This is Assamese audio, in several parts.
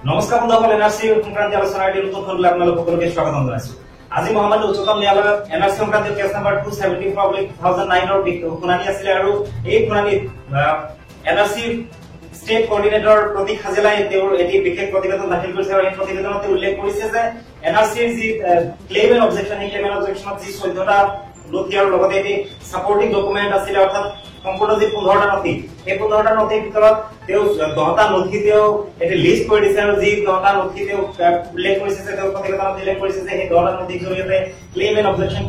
নমস্কাৰ বন্ধুসকল, এনআৰচি সংক্ৰান্তি আলোচনাৰ এটি নতুন খণ্ডলৈ আপোনালোক সকলোকে স্বাগতম জনাইছো। আজি মহামান্য উচ্চতম ন্যায়ালয়ত এনআৰচি সংক্ৰান্তীয় কেছ নম্বৰ 274/2009 শুনানি আছিল আৰু এই শুনানিত এনআৰচি ষ্টেট কোঅৰ্ডিনেটৰ প্ৰতীক হাজেলাই তেওঁৰ এটি বিশেষ প্ৰতিবেদন দাখিল কৰিছে আৰু এই প্ৰতিবেদনত উল্লেখ কৰিছে যে এনআৰচিৰ যি ক্লেইম এণ্ড অবজেকশ্যন, এই ক্লেইম এণ্ড অবজেকশ্যনত যি 14টা নথি আৰু লগতে এটি সাপোৰ্টিং ডকুমেণ্ট আছিল, অৰ্থাৎ সম্পূৰ্ণ যি 15টা নথি, এই 15টা নথিৰ ভিতৰত তেওঁ 10টা নথি তেওঁ এটি লিষ্ট কৰি দিছে আৰু যি 10টা নথি তেওঁ উল্লেখ কৰিছে যে তেওঁ প্ৰতিবেদনত উল্লেখ কৰিছে যে সেই 10টা নথিৰ জৰিয়তে ক্লেইম এণ্ড অবজেকশ্যন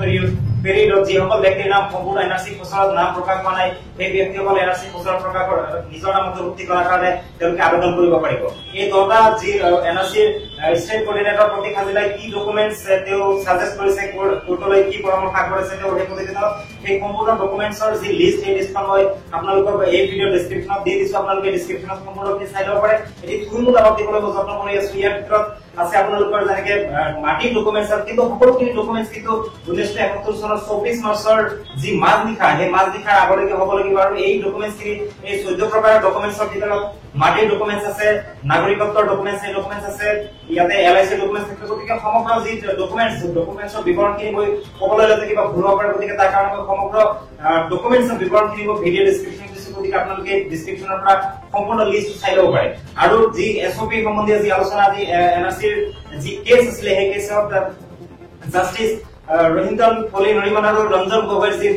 পেৰিয়ডত যিসকল ব্যক্তিৰ নাম সম্পূৰ্ণ এনআৰচি খচৰাত নাম প্ৰকাশ হোৱা নাই, সেই ব্যক্তিসকল এনআৰচি খচৰাত প্ৰকাশ নিজৰ নাম অন্তৰ্ভুক্তি কৰাৰ কাৰণে তেওঁলোকে আবেদন কৰিব পাৰিব। এই 10টা যি এনআৰচিৰ ষ্টেট কোঅৰ্ডিনেটৰ প্ৰতীক হাজেলাই কি ডকুমেণ্টছ তেওঁ সাজেষ্ট কৰিছে, কোৰ্টলৈ কি পৰামৰ্শ আগবঢ়াইছে তেওঁ সেই প্ৰতিবেদনত সেই সম্পূৰ্ণ ডকুমেণ্টছৰ যি লিষ্ট, এই লিষ্টখন মই আপোনালোকক এই ভিডিঅ' ডেছক্ৰিপশ্যনত দি দিছো। আপোনালোকে ডেছক্ৰিপশ্যনত সম্পূৰ্ণকৈ চাই ল'ব পাৰে। এটি থুলমূল আগত দিবলৈ মই যত্ন কৰি আছো। ইয়াৰ ভিতৰত আছে আপোনালোকৰ যেনেকে মাটিৰ ডকুমেণ্টছ, কিন্তু সকলোখিনি ডকুমেণ্টছ কিন্তু 1971 চনৰ 24 মাৰ্চৰ যি মাজনিশা, সেই মাজনিশাৰ আগলৈকে হ'ব লাগিব। আৰু এই ডকুমেণ্টছখিনি, এই 14 প্ৰকাৰৰ ডকুমেণ্টছৰ ভিতৰত মাটিৰ ডকুমেণ্টছ আছে, নাগৰিকত্বৰ ডকুমেণ্টছ, এই ডকুমেণ্টছ আছে, ইয়াতে এলআইচি ডকুমেণ্টছ আছে। গতিকে সমগ্ৰ যি ডকুমেণ্টছৰ বিৱৰণখিনি মই ক'বলৈ হ'লে কিবা ভুল হ'ব পাৰে, গতিকে তাৰ কাৰণে মই সমগ্ৰ ডকুমেণ্টছৰ বিৱৰণখিনি মই ভিডিঅ' ডেছক্ৰিপশ্যনত দিছো। গতিকে আপোনালোকে ডেছক্ৰিপশ্যনৰ পৰা সম্পূৰ্ণ লিষ্ট চাই ল'ব পাৰে। আৰু যি এছঅপি সম্বন্ধীয় যি আলোচনা, যি এনআৰচিৰ যি কেছ আছিলে, সেই কেছত জাষ্টিছ ৰহিন্তন পলি নৰিমন আৰু ৰঞ্জন গগৈৰ যি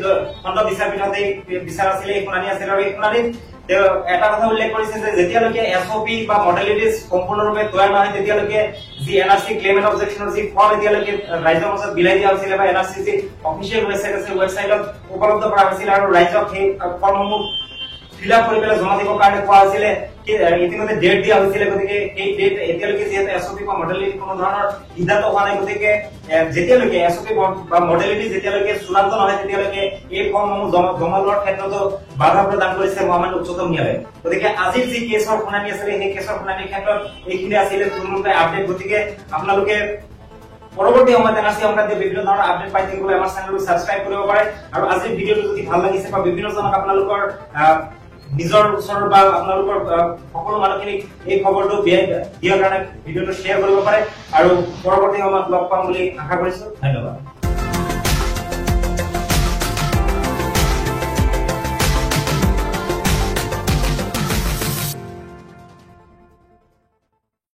খণ্ড বিচাৰপীঠত এই বিচাৰ আছিলে, এই শুনানি আছিল। আৰু এই শুনানিত তেওঁ এটা কথা উল্লেখ কৰিছে যে যেতিয়ালৈকে এছঅপি বা মডেলিটিজ সম্পূৰ্ণৰূপে তৈয়াৰ নহয়, তেতিয়ালৈকে যি এনআৰচি ক্লেইম এণ্ড অবজেকশ্যনৰ যি ফৰ্ম এতিয়ালৈকে ৰাজ্যৰ মাজত বিলাই দিয়া হৈছিলে বা এনআৰচি যি অফিচিয়েল ৱেবছাইট আছে, ৱেবছাইটত উপলব্ধ কৰা হৈছিল আৰু ৰাজ্যক সেই ফৰ্মসমূহ ফিল আপ কৰি পেলাই জমা দিবৰ কাৰণে কোৱা হৈছিলে। ইতিমধ্যে ডেট দিয়া হৈছিলে। গতিকে এই ডেট এতিয়ালৈকে যিহেতু এছঅপি বা মডেলিটি কোনো ধৰণৰ সিদ্ধান্ত হোৱা নাই, গতিকে যেতিয়ালৈকে এছঅপি বা মডেলিটি যেতিয়ালৈকে চূড়ান্ত নহয়, তেতিয়ালৈকে এই ফৰ্মসমূহ জমা লোৱাৰ ক্ষেত্ৰতো বাধা প্ৰদান কৰিছে মহামান্য উচ্চতম ন্যায়ালয়ে। গতিকে আজিৰ যি কেছৰ শুনানি আছিলে, সেই কেছৰ শুনানিৰ ক্ষেত্ৰত এইখিনি আছিলে থুলমূলকৈ আপডেট। গতিকে আপোনালোকে পৰৱৰ্তী সময়ত এনআৰচি সংক্ৰান্তীয় বিভিন্ন ধৰণৰ আপডেট পাই থাকিবলৈ আমাৰ চেনেলটো ছাবস্ক্ৰাইব কৰিব পাৰে। আৰু আজিৰ ভিডিঅ'টো যদি ভাল লাগিছে বা বিভিন্নজনক আপোনালোকৰ নিজৰ ওচৰৰ বা আপোনালোকৰ সকলো মানুহখিনিক এই খবৰটো দিয়াৰ কাৰণে ভিডিঅ'টো শ্বেয়াৰ কৰিব পাৰে। আৰু পৰৱৰ্তী সময়ত লগ পাম বুলি আশা কৰিছো। ধন্যবাদ।